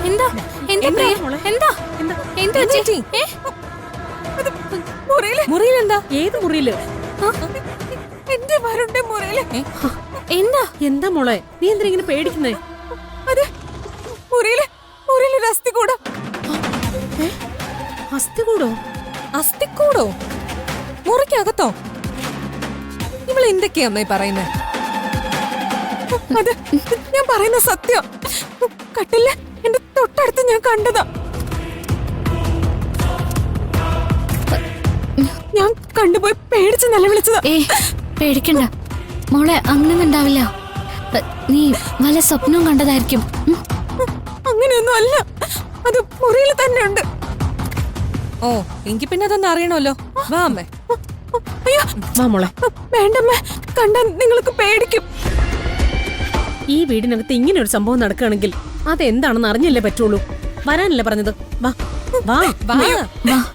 എന്താ എന്താ പ്രിയ എന്താ എന്താ ചേച്ചി മുറിയിലെന്താ? ഏത് മുറിയില്? എന്റെ മരുന്റെ മുറിയില്. എന്താ എന്താ മോളെ, നീ എന്തിനാ ഇങ്ങനെ പേടിക്കുന്നേ? അത് മുറിയിലൊരു അസ്ഥികൂടം. അസ്ഥികൂടോ? അസ്ഥികൂടോ? മുറിക്കകത്തോ? ഇവൾ എന്തൊക്കെയാ അമ്മേ പറയുന്നേ? അത് ഞാൻ പറയുന്ന സത്യം. കട്ടില്ല എന്റെ തൊട്ടടുത്ത് ഞാൻ കണ്ടതാ. ഞാൻ കണ്ടുപോയി പേടിച്ച് നിലവിളിച്ചതാ. പേടിക്കണ്ട മോളെ, അങ്ങനൊന്നും ഉണ്ടാവില്ല. നീ വല്ല സ്വപ്നവും കണ്ടതായിരിക്കും. അങ്ങനെയൊന്നും അല്ല, അത് മുറിയിൽ തന്നെ ഉണ്ട്. ഓ, എനിക്ക് പിന്നെ അതൊന്നും അറിയണമല്ലോ. വാ അമ്മേ. അയ്യോ വാ മോളെ. വേണ്ടമ്മേ, കണ്ടാ നിങ്ങൾക്ക് പേടിക്കും. ഈ വീടിനകത്ത് ഇങ്ങനെ ഒരു സംഭവം നടക്കുകയാണെങ്കിൽ അതെന്താണെന്ന് അറിഞ്ഞല്ലേ പറ്റുള്ളൂ. വരാനല്ലേ പറഞ്ഞത്? വാ വാ വാ,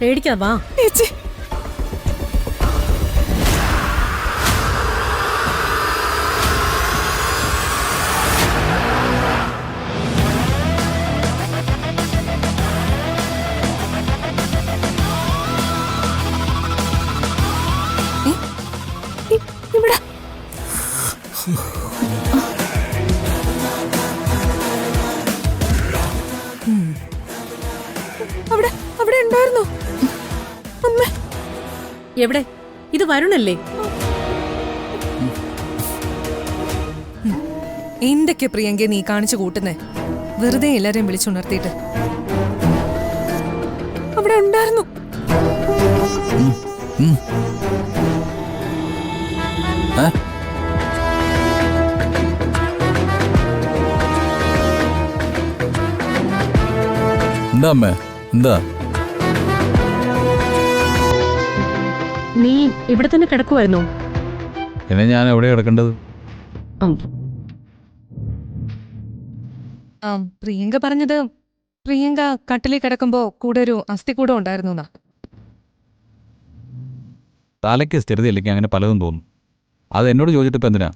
പേടിക്കാ വാ. ചേച്ചി ഇവിടെ അവിടെ ഉണ്ടായിരുന്നു അമ്മ. എവിടെ? ഇത് വരുണല്ലേ? എന്തൊക്കെ പ്രിയങ്കെ നീ കാണിച്ചു കൂട്ടുന്നേ? വെറുതെ എല്ലാരെയും വിളിച്ചുണർത്തിയിട്ട്. അവിടെ ഉണ്ടായിരുന്നു. എന്താ അമ്മേ, എന്താ? നീ ഇവിടെ തന്നെ കിടക്കുമായിരുന്നോ? പിന്നെ ഞാൻ എവിടെ കിടക്കേണ്ടത്? പ്രിയങ്ക പറഞ്ഞത് പ്രിയങ്ക കട്ടിലിൽ കിടക്കുമ്പോ കൂടെ ഒരു അസ്ഥികൂടം ഉണ്ടായിരുന്നു. തലയ്ക്ക് സ്ഥിരതയില്ലെങ്കിൽ അങ്ങനെ പലതും തോന്നും. അത് എന്നോട് ചോദിച്ചിട്ട് ഇപ്പൊ എന്തിനാ?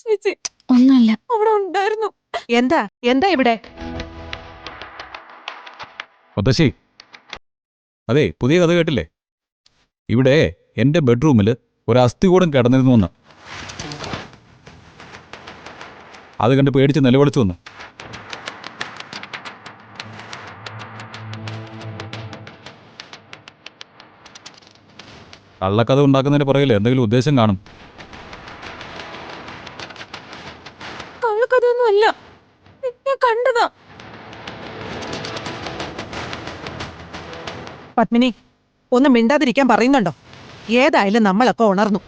ചേച്ചി ഒന്നുമില്ല. അവിടെ ഉണ്ടായിരുന്നു. എന്താ എന്താ ഇവിടെ? മുത്തശ്ശി, അതെ, പുതിയ കഥ കേട്ടില്ലേ? ഇവിടെ എൻ്റെ ബെഡ്റൂമിൽ ഒരു അസ്ഥികൂടം കിടന്നിരുന്നു എന്ന്. അത് കണ്ട് പേടിച്ച് നിലവിളിച്ചു വന്നു. കള്ളക്കഥ ഉണ്ടാക്കുന്നതിന് പുറകിൽ എന്തെങ്കിലും ഉദ്ദേശം കാണും. കള്ളക്കഥയൊന്നും അല്ല, ഞാൻ കണ്ടതാ. പത്മിനി, ഒന്ന് മിണ്ടാതിരിക്കാൻ പറയുന്നുണ്ടോ? ഏതായാലും നമ്മളൊക്കെ ഉണർന്നു.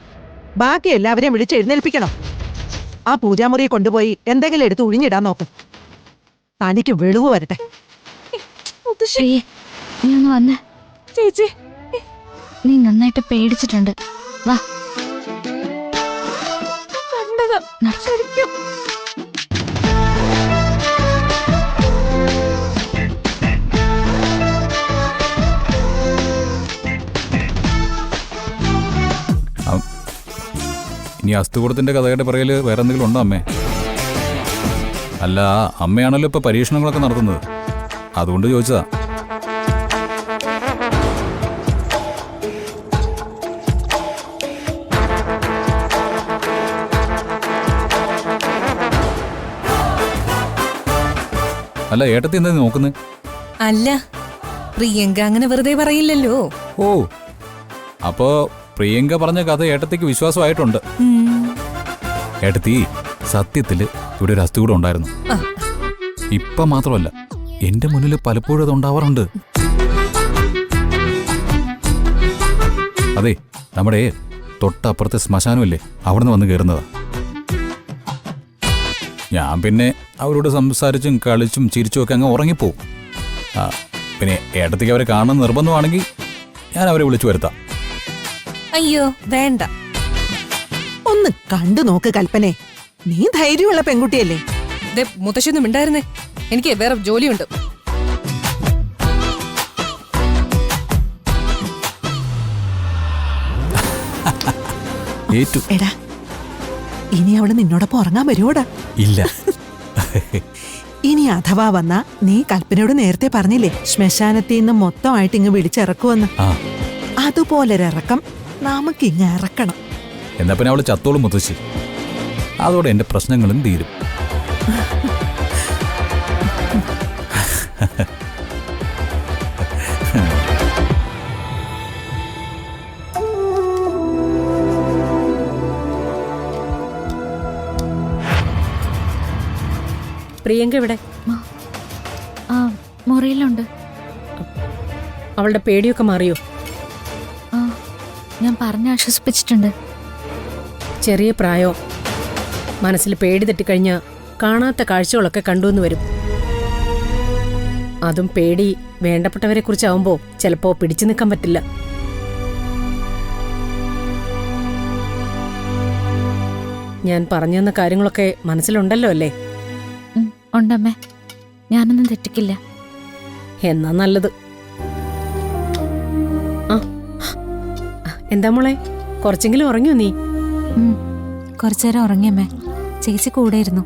ബാക്കി എല്ലാവരെയും വിളിച്ച് എഴുന്നേൽപ്പിക്കണം. ആ പൂജാമുറിയെ കൊണ്ടുപോയി എന്തെങ്കിലും എടുത്ത് ഒഴിഞ്ഞിടാൻ നോക്കും. തനിക്ക് വെളിവ് വരട്ടെ. പ്രിയേ, നീ ഒന്ന് വന്നേ. ചേച്ചി നീ നന്നായിട്ട് പേടിച്ചിട്ടുണ്ട്. വാ. കണ്ടതാ ശരിക്കും. ഇനി അസ്ഥികൂടത്തിൻ്റെ കഥയുടെ പുറകിൽ വേറെ എന്തെങ്കിലും ഉണ്ടോ അമ്മേ? അല്ല, അമ്മയാണല്ലോ ഇപ്പോൾ പരീക്ഷണങ്ങളൊക്കെ നടത്തുന്നത്, അതുകൊണ്ട് ചോദിച്ചതാ. അല്ല, ഏട്ടത്തി എന്താ നോക്കുന്നത്? അല്ല, പ്രിയങ്ക അങ്ങനെ വെറുതെ പറയില്ലല്ലോ. ഓ, അപ്പോ പ്രിയങ്ക പറഞ്ഞ കഥ ഏട്ടത്തിക്ക് വിശ്വാസമായിട്ടുണ്ട്. ഏട്ടത്തി, സത്യത്തില് ഇവിടെ ഒരു അസ്ഥികൂടം ഉണ്ടായിരുന്നു. ഇപ്പൊ മാത്രമല്ല, എന്റെ മുന്നിൽ പലപ്പോഴും അത് ഉണ്ടാവാറുണ്ട്. അതെ, നമ്മുടെ തൊട്ടപ്പുറത്തെ ശ്മശാനമല്ലേ, അവിടുന്ന് വന്ന് കയറുന്നതാ. ഞാൻ പിന്നെ അവരോട് സംസാരിച്ചും കളിച്ചും ചിരിച്ചും ഒക്കെ അങ്ങ് ഉറങ്ങിപ്പോവും. പിന്നെ ഏട്ടത്തിക്ക് അവരെ കാണുന്ന നിർബന്ധമാണെങ്കിൽ ഞാൻ അവരെ വിളിച്ചു വരുത്താം. അയ്യോ വേണ്ട. ഒന്ന് കണ്ടു നോക്ക് കൽപ്പനെ. നീ ധൈര്യമുള്ള പെൺകുട്ടിയല്ലേ? മുത്തശ്ശിയൊന്നും ഉണ്ടായിരുന്നേ, എനിക്ക് വേറെ ജോലിയുണ്ട്. ഏറ്റു. എടാ, ഇനി അവള് നിന്നോടൊപ്പം ഉറങ്ങാൻ വരുവോടാ? ഇല്ല. ഇനി അഥവാ വന്നാ നീ കൽപ്പനയോട് നേരത്തെ പറഞ്ഞില്ലേ ശ്മശാനത്തിൽ നിന്ന് മൊത്തമായിട്ട് ഇങ്ങ് വിളിച്ചിറക്കുമെന്ന്. ആ അതുപോലൊരിറക്കം നമുക്കിങ്ങ് ഇറക്കണം. എന്നാ പിന്നെ അവള് ചത്തോളും മുത്തശ്ശി. അതോടെ എന്റെ പ്രശ്നങ്ങളും തീരും. പ്രിയങ്ക ഇവിടെ ആ മുറിയിലുണ്ട്. അവളുടെ പേടിയൊക്കെ മാറിയോ? ആ ഞാൻ പറഞ്ഞ് ആശ്വസിപ്പിച്ചിട്ടുണ്ട്. ചെറിയ പ്രായോ, മനസ്സിൽ പേടി തെറ്റിക്കഴിഞ്ഞാൽ കാണാത്ത കാഴ്ചകളൊക്കെ കണ്ടുവന്ന് വരും. അതും പേടി വേണ്ടപ്പെട്ടവരെ കുറിച്ചാവുമ്പോ ചിലപ്പോ പിടിച്ചു നിൽക്കാൻ പറ്റില്ല. ഞാൻ പറഞ്ഞു തന്ന കാര്യങ്ങളൊക്കെ മനസ്സിലുണ്ടല്ലോ അല്ലേ? ഉണ്ടമ്മേ, ഞാനൊന്നും തെറ്റിക്കില്ല. എന്നാ നല്ലത്. ആ എന്താ മോളെ, കുറച്ചെങ്കിലും ഉറങ്ങിയോ നീ? കുറച്ചേരം ഉറങ്ങിയമ്മേ, ചേച്ചി കൂടെ ഇരുന്നു.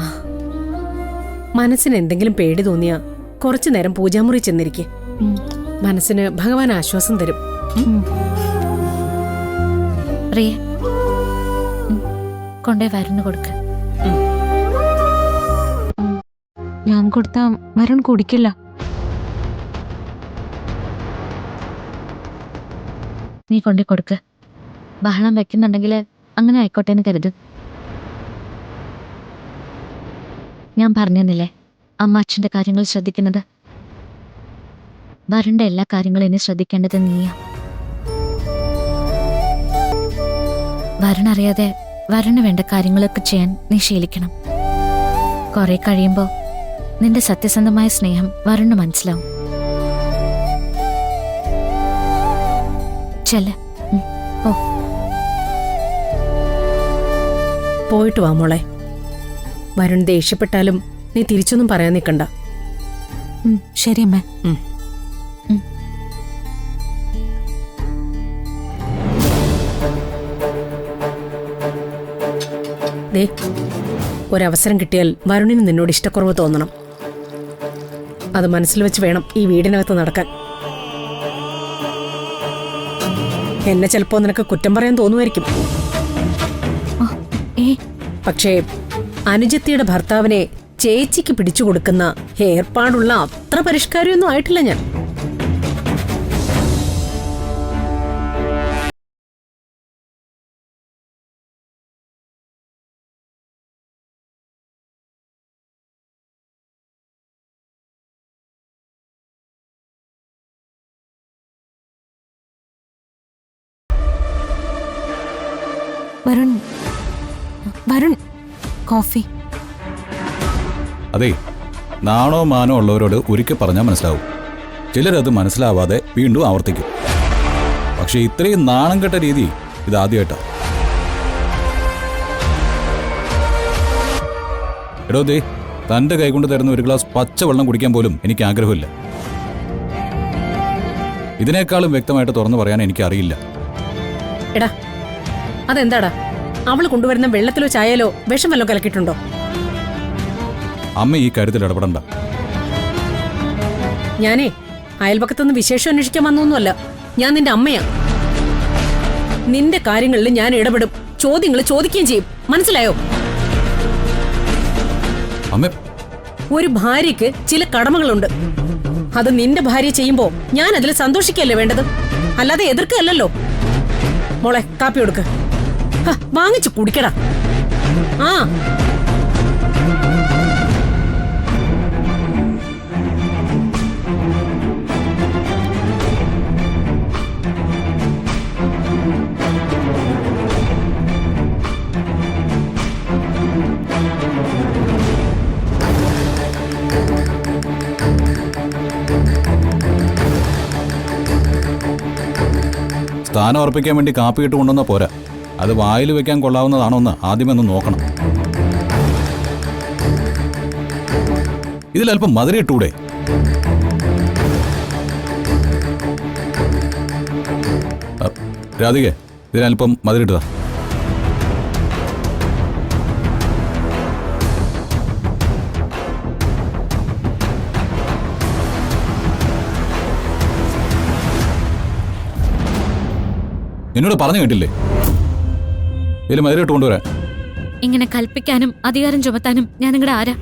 ആ മനസ്സിന് എന്തെങ്കിലും പേടി തോന്നിയാ കുറച്ചു നേരം പൂജാമുറി ചെന്നിരിക്കെ. മനസ്സിന് ഭഗവാൻ ആശ്വാസം തരും. പ്രിയ, കൊണ്ടേ വരുന്ന് കൊടുക്ക്. ഞാൻ കൊടുത്താ വരുൺ കുടിക്കില്ല. നീ കൊണ്ടേ കൊടുക്ക്. ബഹളം വെക്കുന്നുണ്ടെങ്കിൽ അങ്ങനെ ആയിക്കോട്ടെ എന്ന് കരുത്. ഞാൻ പറഞ്ഞെന്നില്ലേ അമ്മ അച്ഛൻ്റെ കാര്യങ്ങൾ ശ്രദ്ധിക്കുന്നത്. വരുണിന്റെ എല്ലാ കാര്യങ്ങളും ഇനി ശ്രദ്ധിക്കേണ്ടത് നീയാ. വരുൺ അറിയാതെ വരുണിന് വേണ്ട കാര്യങ്ങളൊക്കെ ചെയ്യാൻ നീ ശീലിക്കണം. കുറെ കഴിയുമ്പോൾ നിന്റെ സത്യസന്ധമായ സ്നേഹം വരുണിന് മനസ്സിലാവും. ചെല്ല്. ഓ പോയിട്ട് വാ മോളെ. വരുൺ ദേഷ്യപ്പെട്ടാലും നീ തിരിച്ചൊന്നും പറയാൻ നിൽക്കണ്ട. ശരി അമ്മ. ദേ, ഒരവസരം കിട്ടിയാൽ വരുണിന് നിന്നോട് ഇഷ്ടക്കുറവ് തോന്നണം. അത് മനസ്സിൽ വെച്ച് വേണം ഈ വീടിനകത്ത് നടക്കാൻ. എന്നെ ചിലപ്പോ നിനക്ക് കുറ്റം പറയാൻ തോന്നുമായിരിക്കും. പക്ഷേ അനുജത്തിയുടെ ഭർത്താവിനെ ചേച്ചിക്ക് പിടിച്ചു കൊടുക്കുന്ന ഏർപ്പാടുള്ള അത്ര പരിഷ്കാരമൊന്നും ആയിട്ടില്ല ഞാൻ. വരുൺ, വരുൺ, കോഫി. അതെ, നാണോ മാനോ ഉള്ളവരോട് ഒരിക്കൽ പറഞ്ഞാൽ മനസ്സിലാവും. ചിലരത് മനസ്സിലാവാതെ വീണ്ടും ആവർത്തിക്കും. പക്ഷെ ഇത്രയും നാണം കെട്ട രീതി ഇതാദ്യമായിട്ടാ. എടോ ദേ, തന്റെ കൈകൊണ്ട് തരുന്ന ഒരു ഗ്ലാസ് പച്ചവെള്ളം കുടിക്കാൻ പോലും എനിക്ക് ആഗ്രഹമില്ല. ഇതിനേക്കാളും വ്യക്തമായിട്ട് തുറന്നു പറയാൻ എനിക്കറിയില്ല. എടാ, അതെന്താടാ? അവള് കൊണ്ടുവരുന്ന വെള്ളത്തിലോ ചായയിലോ വിഷം വല്ലതും കലക്കിയിട്ടുണ്ടോ? അമ്മ ഈ കാര്യത്തിൽ ഇടപെടണ്ട. ഞാനേ അയൽപക്കത്തുനിന്ന് വിശേഷം അന്വേഷിക്കാൻ വന്നൊന്നുമല്ല. ഞാൻ നിന്റെ അമ്മയാ. നിന്റെ കാര്യങ്ങളിൽ ഞാൻ ഇടപെടും, ചോദ്യങ്ങൾ ചോദിക്കുകയും ചെയ്യും. മനസ്സിലായോ? അമ്മ, ഒരു ഭാര്യയ്ക്ക് ചില കടമകളുണ്ട്. അത് നിന്റെ ഭാര്യ ചെയ്യുമ്പോ ഞാൻ അതിൽ സന്തോഷിക്കല്ലേ വേണ്ടത്, അല്ലാതെ എതിർക്കല്ലോ. മോളെ, കാപ്പി കൊടുക്ക്. വാങ്ങിച്ചു കുടിക്കടാ. ആ സ്ഥാനം ഉറപ്പിക്കാൻ വേണ്ടി കാപ്പി ഇട്ട് കൊണ്ടുവന്ന പോരാ, അത് വായിൽ വെക്കാൻ കൊള്ളാവുന്നതാണോ എന്ന് ആദ്യമൊന്ന് നോക്കണം. ഇതിലല്പം മധുരം ഇട്ടൂടെ? രാധികേ, ഇതിനല്പം മധുരം ഇട്ടതാ. എന്നോട് പറഞ്ഞു കേട്ടില്ലേ? ഇതിൽ മധുരമിട്ട് കൊണ്ടുവരാൻ. ഇങ്ങനെ കൽപ്പിക്കാനും അധികാരം ചുമത്താനും ഞാൻ നിങ്ങളുടെ ആരാ?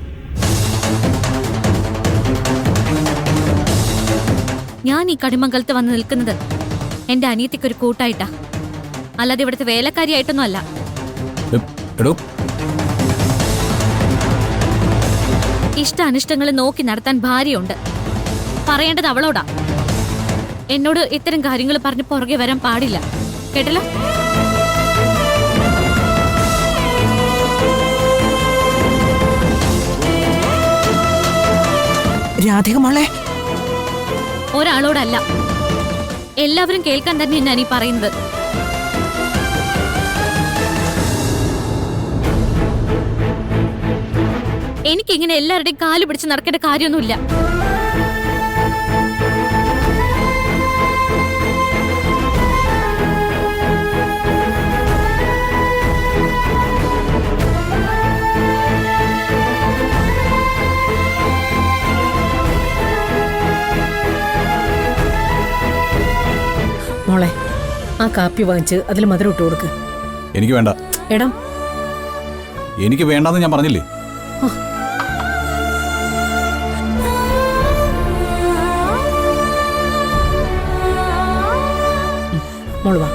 ഞാൻ ഈ കടിമംഗലത്ത് വന്ന് നിൽക്കുന്നത് എന്റെ അനിയത്തിക്കൊരു കൂട്ടായിട്ടാ, അല്ലാതെ ഇവിടുത്തെ വേലക്കാരിയായിട്ടൊന്നും അല്ല. എടോ, ഇഷ്ട അനിഷ്ടങ്ങൾ നോക്കി നടത്താൻ ഭാര്യയുണ്ട്. പറയേണ്ടത് അവളോടാ. എന്നോട് ഇത്തരം കാര്യങ്ങൾ പറഞ്ഞ് പുറകെ വരാൻ പാടില്ല, കേട്ടല്ലോ? രാധിക മോളെ, ഒരാളോടല്ല, എല്ലാവരും കേൾക്കാൻ തന്നെ ഞാൻ ഈ പറയുന്നത്. എനിക്കിങ്ങനെ എല്ലാവരുടെയും കാല് പിടിച്ച് നടക്കേണ്ട കാര്യമൊന്നുമില്ല. മോളെ, ആ കാപ്പി വാങ്ങിച്ച് അതിൽ മധുരം ഇട്ട് കൊടുക്ക്. എനിക്ക് വേണ്ട. എടാ, എനിക്ക് വേണ്ടെന്ന് ഞാൻ പറഞ്ഞില്ലേ? മോള് വാ.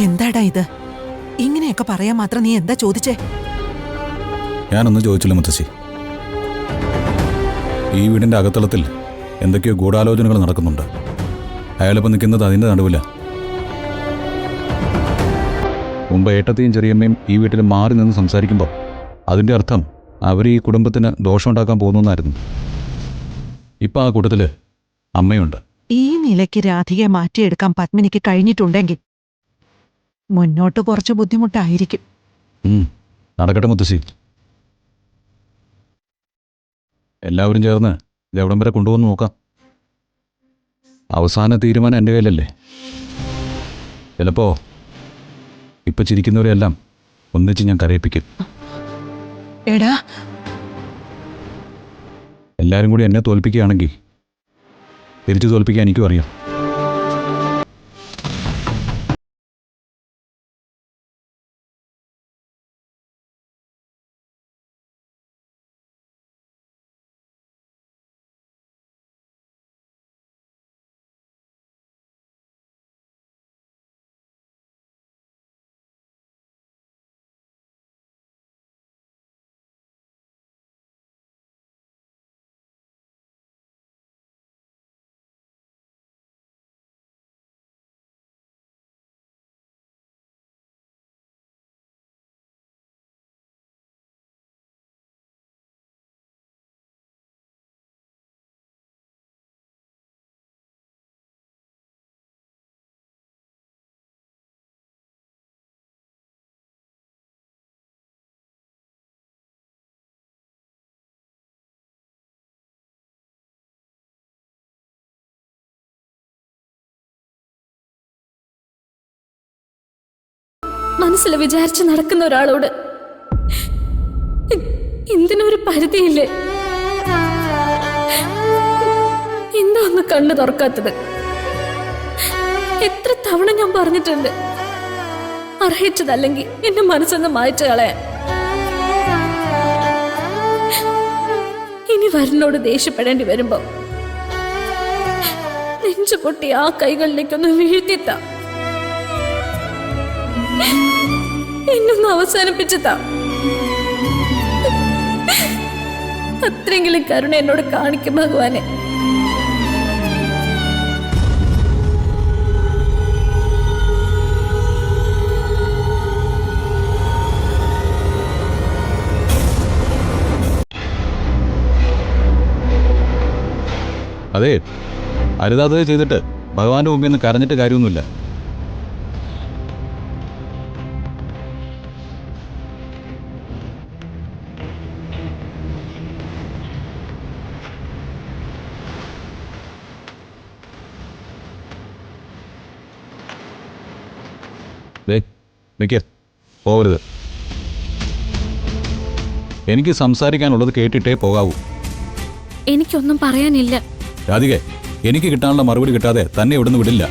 എന്താടാ ഇത്? ഇങ്ങനെയൊക്കെ പറയാൻ മാത്രം നീ എന്താ ചോദിച്ചേ? ഞാനൊന്നും ചോദിച്ചില്ല മുത്തശ്ശി. ഈ വീടിന്റെ അകത്തളത്തിൽ എന്തൊക്കെയോ ഗൂഢാലോചനകൾ നടക്കുന്നുണ്ട്. അയാളിപ്പോൾ നിൽക്കുന്നത് അതിന്റെ നടുവില്ല. മുമ്പ് ഏട്ടത്തെയും ചെറിയമ്മയും ഈ വീട്ടിൽ മാറി നിന്ന് സംസാരിക്കുമ്പോൾ അതിന്റെ അർത്ഥം അവർ ഈ കുടുംബത്തിന് ദോഷമുണ്ടാക്കാൻ പോകുന്നതായിരുന്നു. ഇപ്പം ആ കൂട്ടത്തിൽ അമ്മയുണ്ട്. ഈ നിലയ്ക്ക് രാധികയെ മാറ്റിയെടുക്കാൻ പത്മിനിക്ക് കഴിഞ്ഞിട്ടുണ്ടെങ്കിൽ മുന്നോട്ട് കുറച്ച് ബുദ്ധിമുട്ടായിരിക്കും. നടക്കട്ടെ മുത്തശ്ശി. എല്ലാവരും ചേർന്ന് ഇതെവിടം വരെ കൊണ്ടുപോകുന്നു നോക്കാം. അവസാന തീരുമാനം എൻ്റെ കയ്യിലല്ലേ. ചിലപ്പോ ഇപ്പൊ ചിരിക്കുന്നവരെല്ലാം ഒന്നിച്ച് ഞാൻ കരയിപ്പിക്കും. എടാ, എല്ലാവരും കൂടി എന്നെ തോൽപ്പിക്കുകയാണെങ്കിൽ തിരിച്ചു തോൽപ്പിക്കാൻ എനിക്കും അറിയാം. മനസ്സിൽ വിചാരിച്ച് നടക്കുന്ന ഒരാളോട് എന്തിനൊരു പരിധിയില്ലേ? എന്താ ഒന്ന് കണ്ണു തുറക്കാത്തത്? എത്ര തവണ ഞാൻ പറഞ്ഞിട്ടുണ്ട്, അർഹിച്ചതല്ലെങ്കിൽ എന്റെ മനസ്സൊന്ന് മായ്ച്ചു കളയാൻ. ഇനി വരനോട് ദേഷ്യപ്പെടേണ്ടി വരുമ്പോ നെഞ്ചു പൊട്ടി ആ കൈകളിലേക്കൊന്ന് വീഴ്ത്തിത്താ, എന്നൊന്ന് അവസാനിപ്പിച്ചതാ. അത്രയെങ്കിലും കരുണ എന്നോട് കാണിക്കും ഭഗവാനെ. അതെ, അരുതാത്തത് ചെയ്തിട്ട് ഭഗവാന്റെ മുമ്പിൽ നിന്ന് കരഞ്ഞിട്ട് കാര്യമൊന്നുമില്ല. നിൽക്കുക, പോകരുത്. എനിക്ക് സംസാരിക്കാനുള്ളത് കേട്ടിട്ടേ പോകാവൂ. എനിക്കൊന്നും പറയാനില്ല. രാധികെ, എനിക്ക് കിട്ടാനുള്ള മറുപടി കിട്ടാതെ തന്നെ ഇവിടുന്ന് വിടില്ല.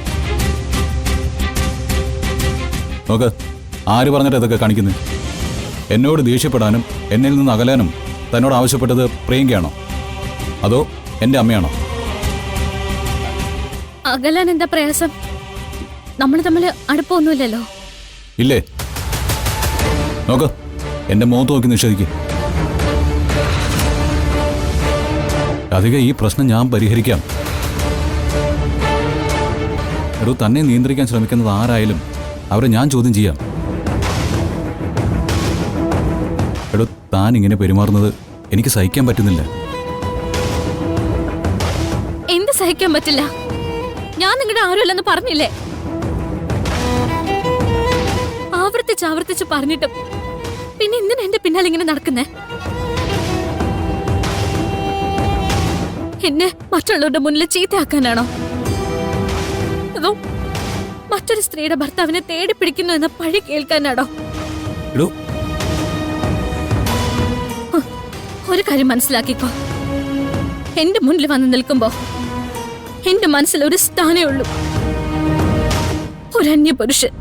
നോക്ക്, ആര് പറഞ്ഞിട്ട് ഇതൊക്കെ കാണിക്കുന്നത്? എന്നോട് ദേഷ്യപ്പെടാനും എന്നിൽ നിന്ന് അകലാനും തന്നോട് ആവശ്യപ്പെട്ടത് പ്രിയങ്കയാണോ അതോ എൻ്റെ അമ്മയാണോ? അകലാൻ എന്താ പ്രയാസം? നമ്മൾ തമ്മിൽ അടുപ്പമൊന്നുമില്ലല്ലോ. ഇല്ലേ? നോക്ക്, എൻ്റെ മുഖത്ത് നോക്കി നിഷേധിക്കും. രാധിക, ഈ പ്രശ്നം ഞാൻ പരിഹരിക്കാം. എടോ, തന്നെ നിയന്ത്രിക്കാൻ ശ്രമിക്കുന്നത് ആരായാലും അവരെ ഞാൻ ചോദ്യം ചെയ്യാം. എടോ, താൻ ഇങ്ങനെ പെരുമാറുന്നത് എനിക്ക് സഹിക്കാൻ പറ്റുന്നില്ല. എന്ത് സഹിക്കാൻ പറ്റില്ല? ഞാൻ നിങ്ങളുടെ ആരുമല്ലെന്ന് പറഞ്ഞില്ലേ? ആവർത്തിച്ച് പറഞ്ഞിട്ടും പിന്നെ എന്തിനാ എന്റെ പിന്നാലെ ഇങ്ങനെ നടക്കുന്നേ? എന്നെ മറ്റുള്ളവരുടെ മുന്നിൽ ചീത്തയാക്കാനാണോ? അതോ മറ്റൊരു സ്ത്രീയുടെ ഭർത്താവിനെ തേടി പിടിക്കുന്നു എന്ന പഴി കേൾക്കാനാണോ? എടോ, ഒരു കാര്യം മനസ്സിലാക്കിക്കോ. എന്റെ മുന്നിൽ വന്ന് നിൽക്കുമ്പോ എന്റെ മനസ്സിൽ ഒരു സ്ഥാനേ ഉള്ളൂ, ഒരു അന്യപുരുഷൻ.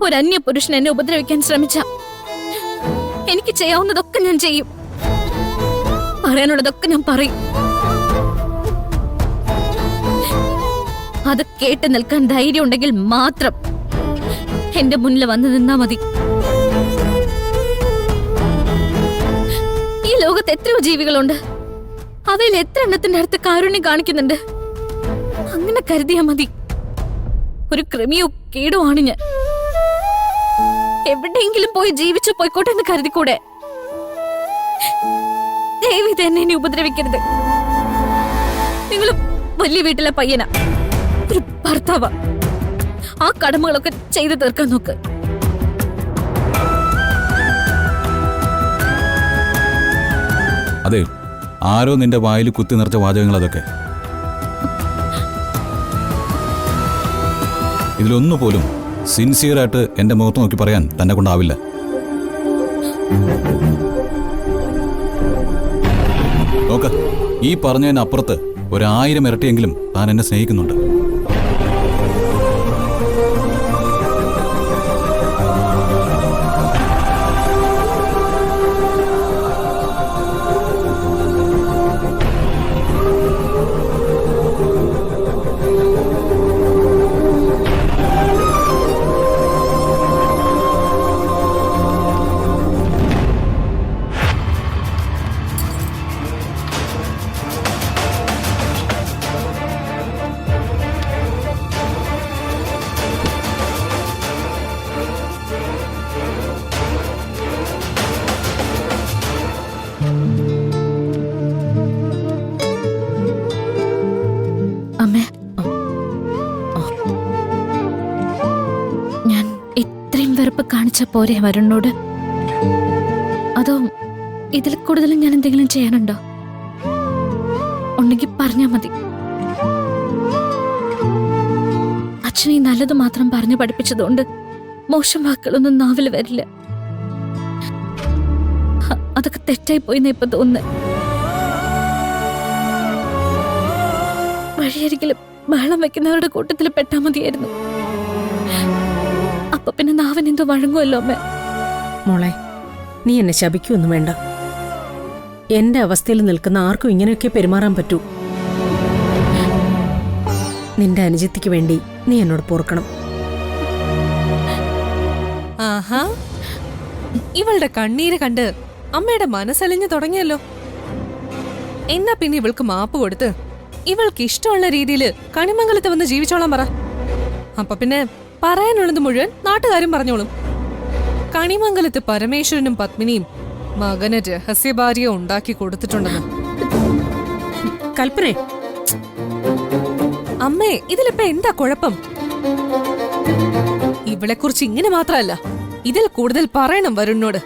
ഒരു അന്യപുരുഷൻ എന്നെ ഉപദ്രവിക്കാൻ ശ്രമിച്ച എനിക്ക് ചെയ്യാവുന്നതൊക്കെ ഞാൻ ചെയ്യും, പറയാനുള്ളതൊക്കെ ഞാൻ പറയും. അത് കേട്ട് നിൽക്കാൻ ധൈര്യം ഉണ്ടെങ്കിൽ മാത്രം എന്റെ മുന്നിൽ വന്ന് നിന്നാ മതി. ഈ ലോകത്ത് എത്രയോ ജീവികളുണ്ട്, അവയിൽ എത്ര എണ്ണത്തിന്റെ അടുത്ത് കാരുണ്യം കാണിക്കുന്നുണ്ട്. അങ്ങനെ കരുതിയാ മതി. ഒരു കൃമിയോ കീടോ ആണ് ഞാൻ. എവിടെയെങ്കിലും പോയി ജീവിച്ചു പോയിക്കോട്ടെ എന്ന് കരുതിക്കൂടെ? ദയവ് തന്നെ എന്നെ ഉപദ്രവിക്കരുത്. നിങ്ങൾ വലിയ വീട്ടിലെ പയ്യനാ, ഒരു ഭർത്താവാ. ആ കടമകളൊക്കെ ചെയ്തു തീർക്കാൻ നോക്ക്. അതെ, ആരോ നിന്റെ വായിൽ കുത്തി നിറച്ച വാചകങ്ങൾ അതൊക്കെ. ഇതിലൊന്നുപോലും സിൻസിയറായിട്ട് എൻ്റെ മുഖത്ത് നോക്കി പറയാൻ തന്നെ കൊണ്ടാവില്ല. നോക്ക്, ഈ പറഞ്ഞതിനപ്പുറത്ത് 1000 ഇരട്ടിയെങ്കിലും താൻ എന്നെ സ്നേഹിക്കുന്നുണ്ട്. അമ്മേ, ഞാൻ ഇത്രയും വെറുപ്പ് കാണിച്ച പോരെ വരുണിനോട്? അതോ ഇതിൽ കൂടുതലും ഞാൻ എന്തെങ്കിലും ചെയ്യാനുണ്ടോ? ഉണ്ടെങ്കിൽ പറഞ്ഞാ മതി. അച്ഛനെ നല്ലത് മാത്രം പറഞ്ഞു പഠിപ്പിച്ചതുകൊണ്ട് മോശം വാക്കുകളൊന്നും നാവിൽ വരില്ല. അതൊക്കെ തെറ്റായി പോയിന്ന് ഇപ്പൊ തോന്നുന്നു. വഴിയരികിലും ബഹളം വെക്കുന്നവരുടെ കൂട്ടത്തിൽ പെട്ടാ മതിയായിരുന്നു. അപ്പൊ പിന്നെ നാവൻ എന്തോ വഴങ്ങുമല്ലോ അമ്മ. മോളെ, നീ എന്നെ ശപിക്കൊന്നും വേണ്ട. എന്റെ അവസ്ഥയിൽ നിൽക്കുന്ന ആർക്കും ഇങ്ങനെയൊക്കെ പെരുമാറാൻ പറ്റൂ. നിന്റെ അനുജത്തിക്ക് വേണ്ടി നീ എന്നോട് പൊറുക്കണം. ആഹാ, ഇവളുടെ കണ്ണീര് കണ്ട് അമ്മയുടെ മനസ്സലിഞ്ഞു തുടങ്ങിയല്ലോ. എന്നാ പിന്നെ ഇവൾക്ക് മാപ്പ് കൊടുത്ത് ഇവൾക്ക് ഇഷ്ടമുള്ള രീതിയിൽ കണിമംഗലത്ത് വന്ന് ജീവിച്ചോളാൻ പറ. അപ്പൊ പിന്നെ പറയാനുള്ളത് മുഴുവൻ നാട്ടുകാരും പറഞ്ഞോളും. കണിമംഗലത്ത് പരമേശ്വരനും പത്മിനിയും മകന് രഹസ്യഭാര്യ ഉണ്ടാക്കി കൊടുത്തിട്ടുണ്ടെന്ന്. കൽപ്പനേ, അമ്മേ, ഇതിലിപ്പോ എന്താ കുഴപ്പം? ഇവളെ കുറിച്ച് ഇങ്ങനെ മാത്രല്ല, ഇതിൽ കൂടുതൽ പറയണം വരുണിനോട്.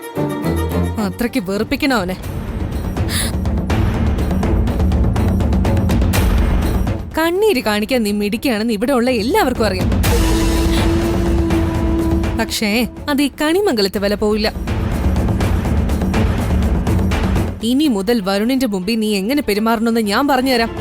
അത്രയ്ക്ക് വെറുപ്പിക്കണം അവനെ. കണ്ണീര് കാണിക്കാൻ നീ മിടിക്കുകയാണെന്ന് ഇവിടെ ഉള്ള എല്ലാവർക്കും അറിയാം. പക്ഷേ അത് ഈ കണിമംഗലത്ത് വില പോവില്ല. ഇനി മുതൽ വരുണിന്റെ മുമ്പിൽ നീ എങ്ങനെ പെരുമാറണമെന്ന് ഞാൻ പറഞ്ഞുതരാം.